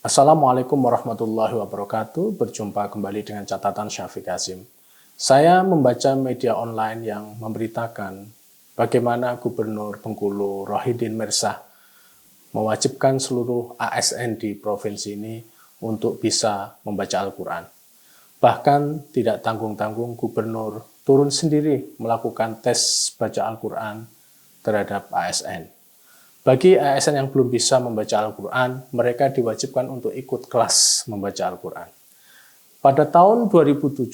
Assalamualaikum warahmatullahi wabarakatuh. Berjumpa kembali dengan catatan Syafiq Hasim. Saya membaca media online yang memberitakan bagaimana Gubernur Bengkulu Rohidin Mirsah mewajibkan seluruh ASN di provinsi ini untuk bisa membaca Al-Quran. Bahkan tidak tanggung-tanggung Gubernur turun sendiri melakukan tes baca Al-Quran terhadap ASN. Bagi ASN yang belum bisa membaca Al-Quran, mereka diwajibkan untuk ikut kelas membaca Al-Quran. Pada tahun 2017,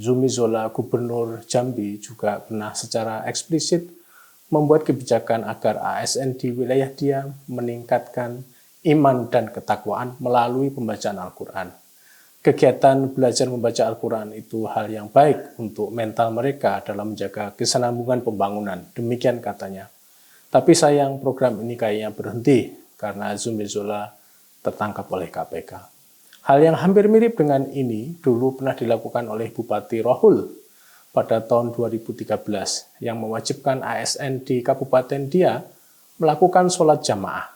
Zumi Zola, Gubernur Jambi, juga pernah secara eksplisit membuat kebijakan agar ASN di wilayah dia meningkatkan iman dan ketakwaan melalui pembacaan Al-Quran. Kegiatan belajar membaca Al-Quran itu hal yang baik untuk mental mereka dalam menjaga kesinambungan pembangunan, demikian katanya. Tapi sayang program ini kayaknya berhenti karena Zumi Zola tertangkap oleh KPK. Hal yang hampir mirip dengan ini dulu pernah dilakukan oleh Bupati Rohul pada tahun 2013 yang mewajibkan ASN di kabupaten dia melakukan sholat jamaah.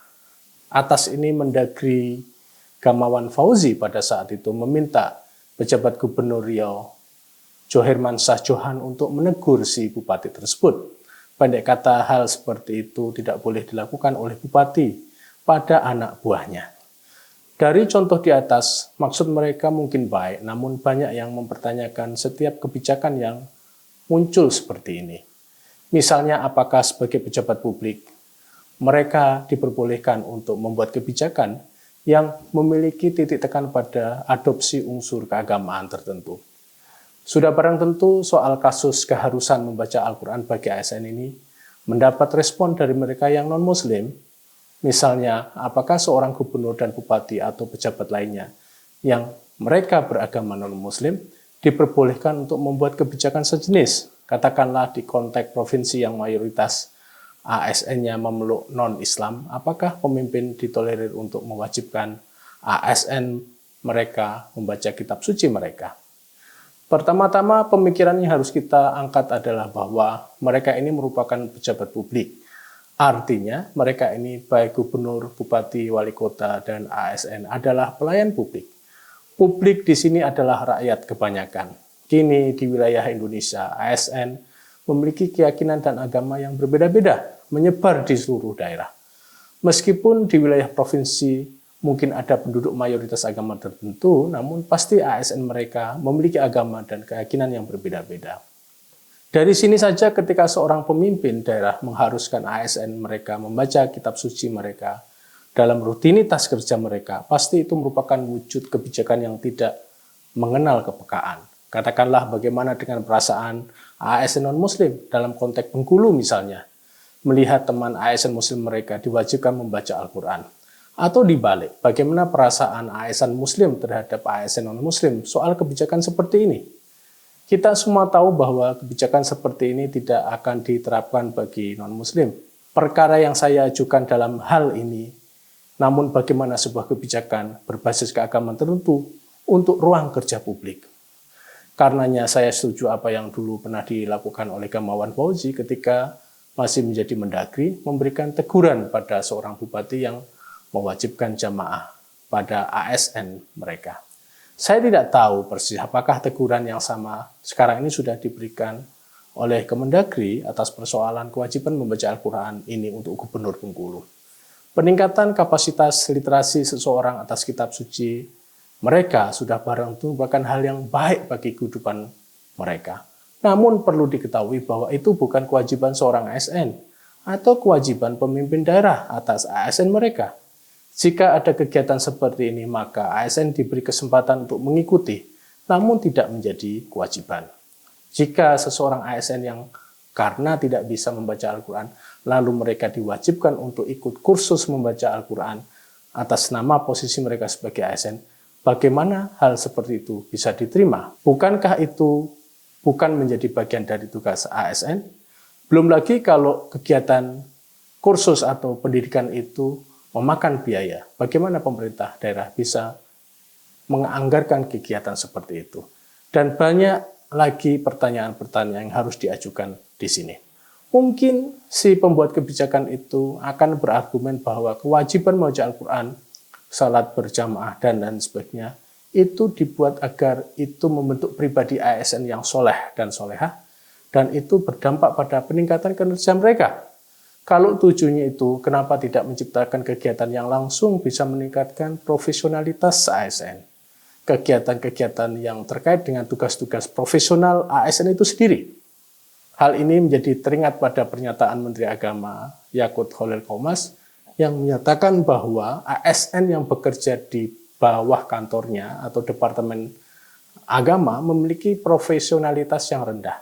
Atas ini Mendagri Gamawan Fauzi pada saat itu meminta pejabat Gubernur Riau Johermansyah Johan untuk menegur si bupati tersebut. Pendek kata, hal seperti itu tidak boleh dilakukan oleh bupati pada anak buahnya. Dari contoh di atas, maksud mereka mungkin baik, namun banyak yang mempertanyakan setiap kebijakan yang muncul seperti ini. Misalnya, apakah sebagai pejabat publik, mereka diperbolehkan untuk membuat kebijakan yang memiliki titik tekan pada adopsi unsur keagamaan tertentu. Sudah barang tentu soal kasus keharusan membaca Al-Quran bagi ASN ini mendapat respon dari mereka yang non-Muslim. Misalnya, apakah seorang gubernur dan bupati atau pejabat lainnya yang mereka beragama non-Muslim diperbolehkan untuk membuat kebijakan sejenis, katakanlah di konteks provinsi yang mayoritas ASN-nya memeluk non-Islam, apakah pemimpin ditolerir untuk mewajibkan ASN mereka membaca kitab suci mereka? Pertama-tama pemikiran yang harus kita angkat adalah bahwa mereka ini merupakan pejabat publik. Artinya mereka ini baik gubernur, bupati, wali kota, dan ASN adalah pelayan publik. Publik di sini adalah rakyat kebanyakan. Kini di wilayah Indonesia, ASN memiliki keyakinan dan agama yang berbeda-beda, menyebar di seluruh daerah. Meskipun di wilayah provinsi mungkin ada penduduk mayoritas agama tertentu, namun pasti ASN mereka memiliki agama dan keyakinan yang berbeda-beda. Dari sini saja ketika seorang pemimpin daerah mengharuskan ASN mereka membaca kitab suci mereka dalam rutinitas kerja mereka, pasti itu merupakan wujud kebijakan yang tidak mengenal kepekaan. Katakanlah bagaimana dengan perasaan ASN non-Muslim dalam konteks Bengkulu misalnya, melihat teman ASN Muslim mereka diwajibkan membaca Al-Quran. Atau dibalik, bagaimana perasaan ASN Muslim terhadap ASN non-Muslim soal kebijakan seperti ini? Kita semua tahu bahwa kebijakan seperti ini tidak akan diterapkan bagi non-Muslim. Perkara yang saya ajukan dalam hal ini, namun bagaimana sebuah kebijakan berbasis keagamaan tertentu untuk ruang kerja publik. Karenanya saya setuju apa yang dulu pernah dilakukan oleh Gamawan Fauzi ketika masih menjadi Mendagri, memberikan teguran pada seorang bupati yang mewajibkan jamaah pada ASN mereka. Saya tidak tahu persis apakah teguran yang sama sekarang ini sudah diberikan oleh Kemendagri atas persoalan kewajiban membaca Al-Quran ini untuk Gubernur Bengkulu. Peningkatan kapasitas literasi seseorang atas kitab suci mereka sudah barang tentu merupakan hal yang baik bagi kehidupan mereka. Namun perlu diketahui bahwa itu bukan kewajiban seorang ASN atau kewajiban pemimpin daerah atas ASN mereka. Jika ada kegiatan seperti ini, maka ASN diberi kesempatan untuk mengikuti, namun tidak menjadi kewajiban. Jika seseorang ASN yang karena tidak bisa membaca Al-Quran, lalu mereka diwajibkan untuk ikut kursus membaca Al-Quran atas nama posisi mereka sebagai ASN, bagaimana hal seperti itu bisa diterima? Bukankah itu bukan menjadi bagian dari tugas ASN? Belum lagi kalau kegiatan kursus atau pendidikan itu memakan biaya, bagaimana pemerintah daerah bisa menganggarkan kegiatan seperti itu? Dan banyak lagi pertanyaan-pertanyaan yang harus diajukan di sini. Mungkin si pembuat kebijakan itu akan berargumen bahwa kewajiban membaca Al-Quran salat berjamaah, dan lain sebagainya, itu dibuat agar itu membentuk pribadi ASN yang soleh dan solehah, dan itu berdampak pada peningkatan kinerja mereka. Kalau tujuannya itu, kenapa tidak menciptakan kegiatan yang langsung bisa meningkatkan profesionalitas ASN? Kegiatan-kegiatan yang terkait dengan tugas-tugas profesional ASN itu sendiri. Hal ini menjadi teringat pada pernyataan Menteri Agama Yakut Khalil Qomas yang menyatakan bahwa ASN yang bekerja di bawah kantornya atau Departemen Agama memiliki profesionalitas yang rendah.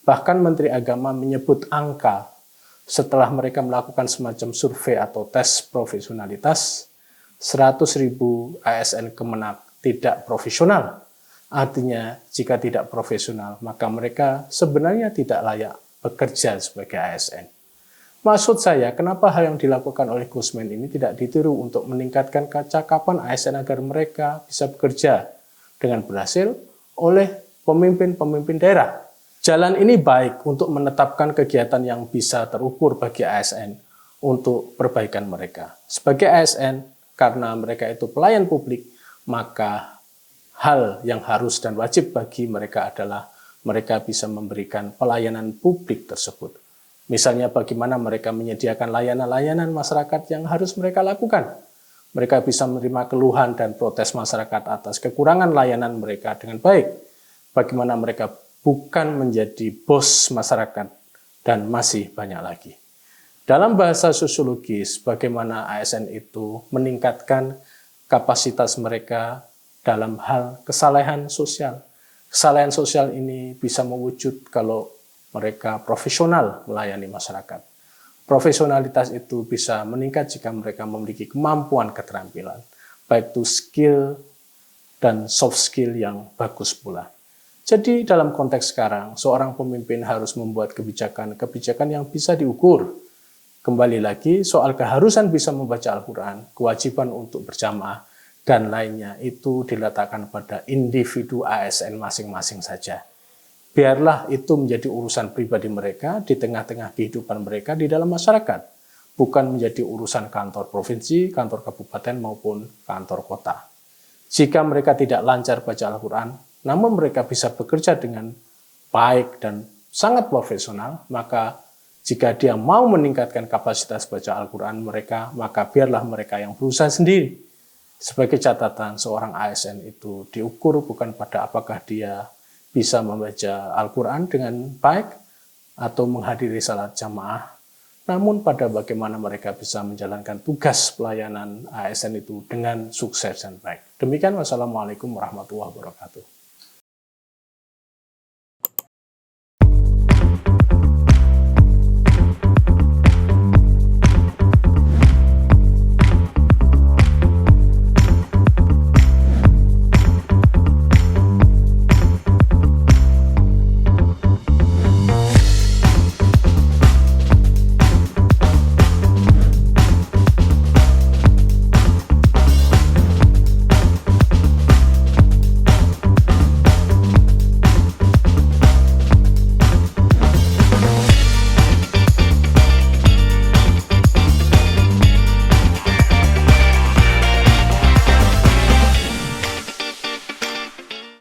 Bahkan Menteri Agama menyebut angka setelah mereka melakukan semacam survei atau tes profesionalitas, 100.000 ASN Kemenak tidak profesional. Artinya, jika tidak profesional, maka mereka sebenarnya tidak layak bekerja sebagai ASN. Maksud saya, kenapa hal yang dilakukan oleh Gusmen ini tidak ditiru untuk meningkatkan kecakapan ASN agar mereka bisa bekerja dengan berhasil oleh pemimpin-pemimpin daerah? Jalan ini baik untuk menetapkan kegiatan yang bisa terukur bagi ASN untuk perbaikan mereka. Sebagai ASN, karena mereka itu pelayan publik, maka hal yang harus dan wajib bagi mereka adalah mereka bisa memberikan pelayanan publik tersebut. Misalnya bagaimana mereka menyediakan layanan-layanan masyarakat yang harus mereka lakukan. Mereka bisa menerima keluhan dan protes masyarakat atas kekurangan layanan mereka dengan baik. Bagaimana mereka bukan menjadi bos masyarakat, dan masih banyak lagi. Dalam bahasa sosiologis, bagaimana ASN itu meningkatkan kapasitas mereka dalam hal kesalahan sosial. Kesalahan sosial ini bisa mewujud kalau mereka profesional melayani masyarakat. Profesionalitas itu bisa meningkat jika mereka memiliki kemampuan keterampilan, baik itu skill dan soft skill yang bagus pula. Jadi dalam konteks sekarang, seorang pemimpin harus membuat kebijakan yang bisa diukur. Kembali lagi, soal keharusan bisa membaca Al-Quran, kewajiban untuk berjamaah, dan lainnya itu diletakkan pada individu ASN masing-masing saja. Biarlah itu menjadi urusan pribadi mereka di tengah-tengah kehidupan mereka di dalam masyarakat, bukan menjadi urusan kantor provinsi, kantor kabupaten, maupun kantor kota. Jika mereka tidak lancar baca Al-Quran, namun mereka bisa bekerja dengan baik dan sangat profesional, maka jika dia mau meningkatkan kapasitas baca Al-Quran mereka, maka biarlah mereka yang berusaha sendiri. Sebagai catatan, seorang ASN itu diukur bukan pada apakah dia bisa membaca Al-Quran dengan baik atau menghadiri salat jamaah, namun pada bagaimana mereka bisa menjalankan tugas pelayanan ASN itu dengan sukses dan baik. Demikian, wassalamualaikum warahmatullahi wabarakatuh.